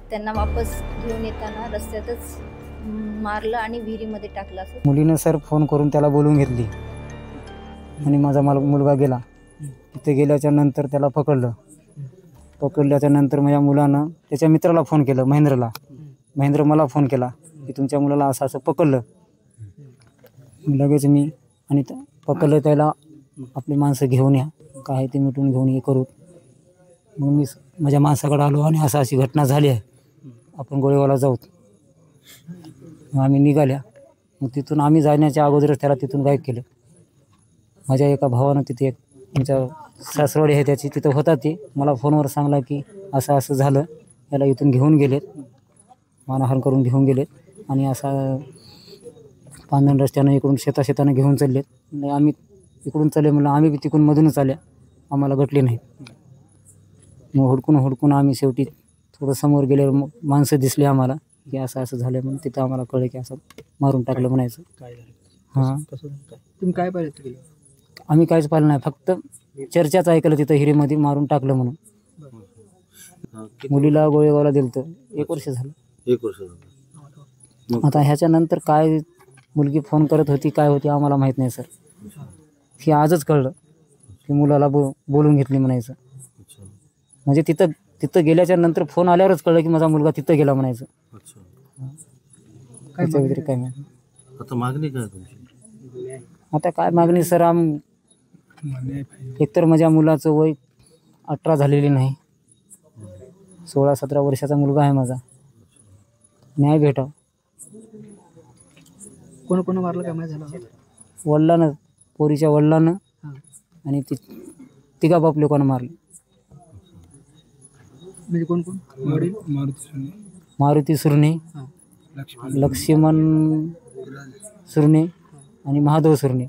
त्यांना वापस घेऊन येताना रस्त्यातच मारलं आणि विहिरीमध्ये टाकलं असं मुलीने सर फोन करून त्याला बोलवून घेतली आणि माझा मुलगा गेला. तिथे गेल्याच्या नंतर त्याला पकडल्याच्या नंतर माझ्या मुलानं त्याच्या मित्राला फोन केलं, महेंद्र मला फोन केला की तुमच्या मुलाला असं असं पकडलं. लगेच मी आणि पकडलं त्याला आपली माणसं घेऊन या, काय ते मिटून घेऊन हे करू. मग मी माझ्या माणसाकडे आलो आणि अशी घटना झाली आहे, आपण गोळेगावला जाऊ. मग आम्ही निघाल्या. मग तिथून आम्ही जाण्याच्या अगोदरच त्याला तिथून गायब केलं. माझ्या एका भावानं तिथे एक आमच्या सासरवाडी आहे त्याची, तिथं होता ते मला फोनवर सांगला की असं असं झालं, याला इथून घेऊन गेलेत, मानहाण करून घेऊन गेलेत आणि असा पांधन रस्त्यानं इकडून शेतानं घेऊन चाललेत. आणि आम्ही इकडून चालले म्हणलं, आम्ही बी तिकडून मधूनच आल्या, आम्हाला गटले नाही. मग हुडकून आम्ही शेवटी थोडं समोर गेल्यावर मग माणसं दिसली आम्हाला की असं असं झालं म्हणून. तिथं आम्हाला कळलं की असं मारून टाकलं म्हणायचं. हां, तुम्ही काय पाहिलं केलं? आम्ही काहीच पाहिलं नाही, फक्त चर्चाच ऐकलं तिथं हिरीमध्ये मारून टाकलं म्हणून. मुलीला गोळेगावला दिलं तर 1 वर्ष झालं. 1 वर्ष झालं. आता ह्याच्यानंतर काय मुलगी फोन करत होती काय होती आम्हाला माहीत नाही सर. हे आजच कळलं की मुलाला बोलून घेतली म्हणायचं. म्हणजे तिथं गेल्याच्या नंतर फोन आल्यावरच कळलं की माझा मुलगा तिथं गेला म्हणायचं. त्याच्या व्यतिरिक्त काय नाही. आता मागणी काय तुमची? आता काय मागणी सर, एकतर माझ्या मुलाचं वय 18 झालेली नाही, 16-17 वर्षाचा मुलगा आहे माझा. न्याय भेटाव. कोण मारलं काय माहिती झालं? वडिलानं, पोरीच्या वडिलानं आणि तिघा बाप लोकांना मारले. म्हणजे कोण? वडील मारुती सुरणे, लक्ष्मण सुरणे आणि महादेव सुरणे.